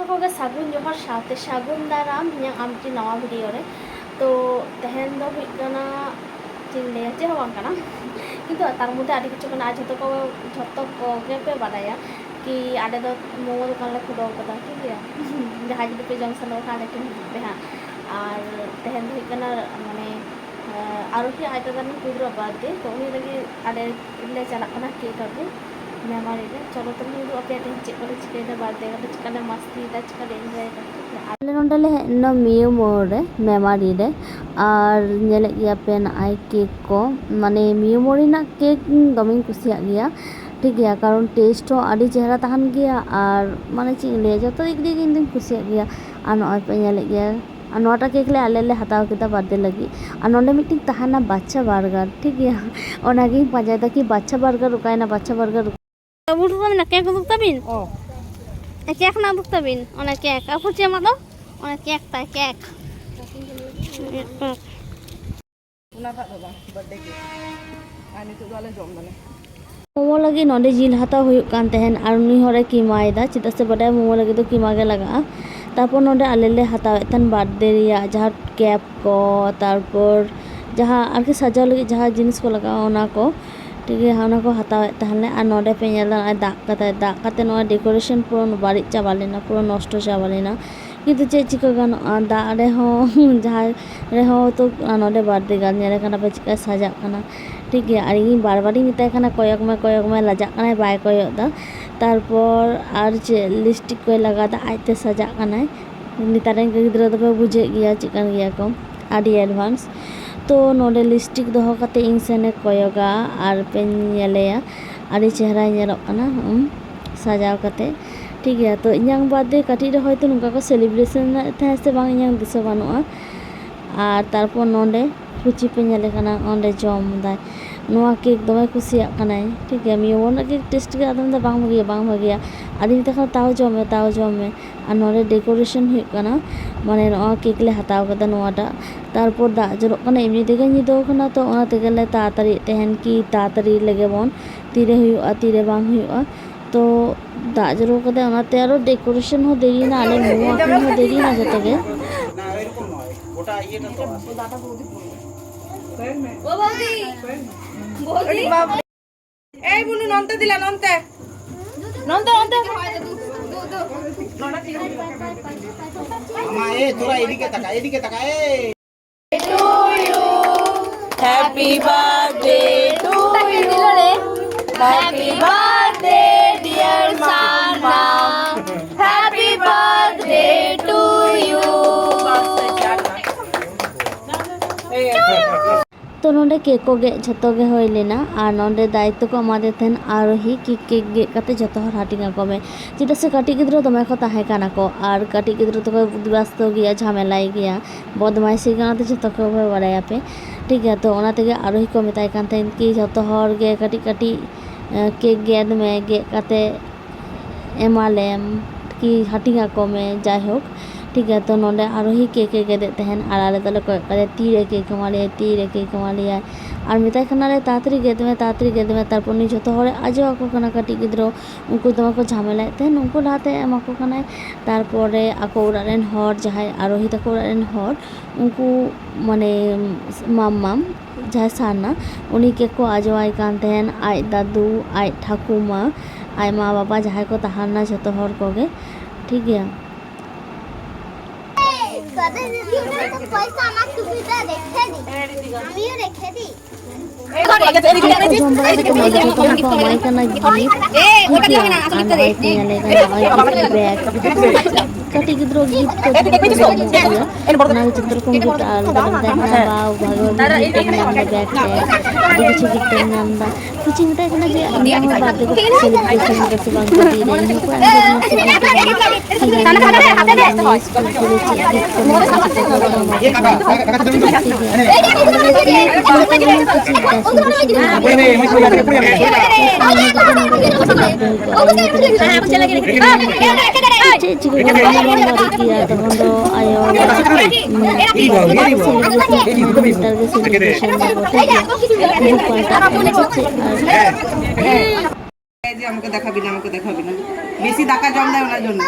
को सागुन जोहार साथे सागुन दाराम आमटी नवा वीडियो रे तो तेहन दो हुइकना चिल्ले चे हवांकना किंतु तार मध्य आदि किछु कना झतो को गे पे बादाया कि आडे दो मोमो दुकान ले खुदो कदा ठीक है जहां जदि पे जंक्शन नो खाने के पे हां और तेहन हुइकना माने आरोही आयता दान कुदरा बादे तो उनी लगी आडे ले चला कना केक अगु मेमारी रे चलो तुम दो अपे दिन चेक करे चिकेन बादे का चिकन मस्ती दा चिकन एंजॉय करते आले नोंडले न मियो मोरे मेमारी रे और नेले गया पेन आई केक को माने मियो मोरी ना केक दमिन कुसिया गया ठीक है कारण टेस्ट हो आडी चेहरा तहन गया और माने ची ले जतो दिक दिक इन कुसिया गया आ नय पे नेले गया और नोटा केक ले आले ले हताव केदा बर्थडे लगी और नोंडे मिटिंग तहाना बाच्चा बर्गर ठीक है ओनागी पाजा दा कि बाच्चा बर्गर रुकायना बाच्चा बर्गर बुढ़ू को ना केक बुक तबिन ओ केक ना बुक तबिन ओना केक आपु चे मा दो ओना केक ता केक उना था दो बर्थडे के आने तो वाले जम माने मोमो लगी नोंडे जिल हता हुयुक कान तहन और उनी हरे कीमायदा चिता से बड़ा मोमो लगी तो कीमा गे लगा तारपर नोंडे आले ले हताव तन बर्थडे रिया जहां कैप को तारपर जहां आरके सजाव लगी जहां जिनिस को लगा ओना को ठीक है हाँ को हतावे तहले और नोडे पे दाग काते नो डेकोरेशन पूरा बाड़ी चाबा लेना पूरा नष्ट चाबा लेना किंतु चे चिका गानो दाग रे हो जहां रे हो तो नोडे बर्थडे गान नेले कना पे चिका सजा कना ठीक है और इन बार बार मिताय कना कोयक में लजा कना बाय कोयक दा तारपर और चे लिपस्टिक को लगा दा आइते सजा कना नितारेन गिद्रा दो बुझे गया चिकन गया को आडी एडवांस तो नोडे लिपस्टिक दोहो काते इन सेने कोयगा और पे नेलेया आडी चेहरा नेलो कना सजाव काते ठीक है तो इᱧang बर्थडे काटी रे होयतो नुका को सेलिब्रेशन थे से बांग इᱧang दिसो बानुआ और तारपर नोडे कुची पे नेले कना ओंडे जम दाय नोआ केक दमे कुसिया कनाय ठीक है मियो ना केक टेस्ट के आदम दा बांग भागिया आदी तखा ताव जमे और नोडे डेकोरेशन हुई कना माने नोआ केक ले हताव कदा नोआटा तारपर दा जरो कना एमनी तेगे निदो कना तो ओना तेगे ले तातारी तेहन की तातारी लेगे बोन तीरे हुआ तीरे बांग हुआ तो दा जरो कदा ओनाते आरो डेकोरेशन हो देरी ना आले मोमो आपिन हो देरी ना जतेगे ना एरকম নয় ওটা ইয়েটা তো আছে দাদা বৌদি ও বৌদি বাবা এই বুনু নন্তে দিলা নন্তে আমা এ তোরা এদিকে তাকা এ to you happy birthday to you happy birthday dear Sana happy birthday to you तो नोडे केक को गे झतो गे होय लेना और नोडे दायित्व को एमादे थेन आरोही कि केक गे काते झतो हर हाटिंगा को में चिदा से काटी गिद्रो दमे को ताहे काना को और काटी गिद्रो तो बुद्धिवास्त गया झमेलाई गया बदमाशी गाना तो झतो को बड़ाया पे ठीक है तो ओना तेगे आरोही को मेताय कान थेन कि झतो हर गे काटी काटी केक गेद में गे काते एमालेम कि हाटिंगा को में जाय होक ठीक है तो नोडे आरोही केक गेदे तहन और आले तले को करे तीरे केक कमा लिया और मिताय खाना रे तातरी गेद में तारपर नि जतो हरे आजो आको कना काटी गिद्रो उनको दमा को झमेला तहन उनको लाते एमा को कना तारपर आको उड़ा रेन हर जहाय आरोही तको उड़ा रेन हर उनको माने माम जहाय साना उनी केक को आजो आय कान तहन आय दादू आय ठाकुमा आय मा बाबा जहाय को तहाना जतो हर कोगे ठीक है पैसा ना सुविधा देखे दी आमियो देखे दी कटी गिद्रो गिफ्ट चित्र को गिफ्ट कुछ मिटा कना जे अन्ना बात को सेलिब्रेशन करते बांग कटी रे को আমাকে দেখাবি না বেশি টাকা জম দেয় ওনার জন্য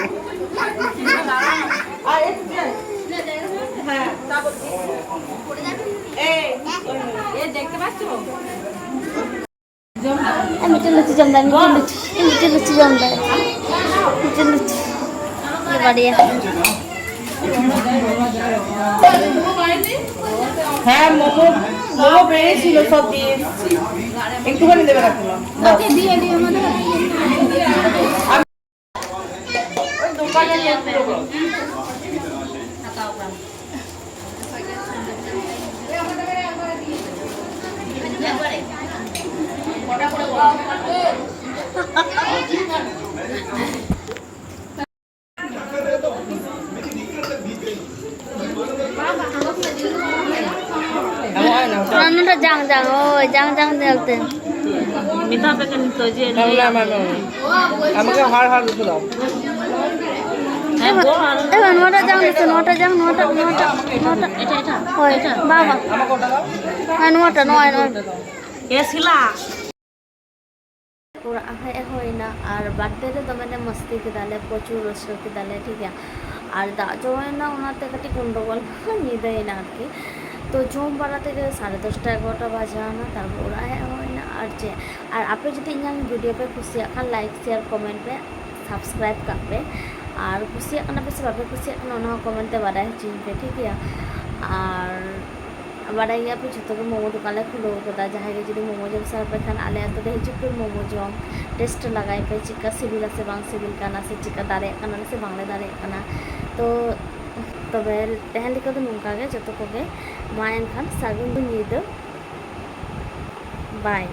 jam dah, lucu jam dah, lucu. Ini बढ़िया. হ্যাঁ মোমো মোমো পেয়েছিল সব দিয়ে একটুখানি দেবে রাখলাম দোকানে রান্নাটা জাং ওই জাং দেলতে মিঠা প্যাকেট তো যে আমাকে হাড় দিতে দাও এবার নটা জাং দিতে নটা এটা ওই বাবা আমাকে ওটা দাও হ্যাঁ নটা নয় এসিলা पूरा হয় না আর বার্থডে তো মানে মস্তি কিদালে প্রচুর রসল কিদালে ঠিক আছে আর দা জমে না ওনাতে কাটি গন্ডগোল নিদেই না আর কি তো জম বাড়াতে গেলে 10:30 11টা বাজে না তারপর ওরা হয় না আর আপনি যদি ইᱧᱟᱹᱜ वीडियो पे कुसिया खान लाइक शेयर कमेंट पे सब्सक्राइब करबे और कुसिया खाना पे बापे कुसिया खाना ओना कमेंट पे बाडाय चिन पे ठीक है और बाडाय गया पे जतो मोमो दुकान खुलो कदा जहां के जदी मोमो जम सर पे खान आले तो हिजु पे मोमो जम टेस्ट लगाई पे चिका सिविल से बांग सिविल काना से चिका दारे काना से बांगले दारे काना तो तबे तेहली को नुका गे जतो को गे मा एनखान सागुन निदो बाय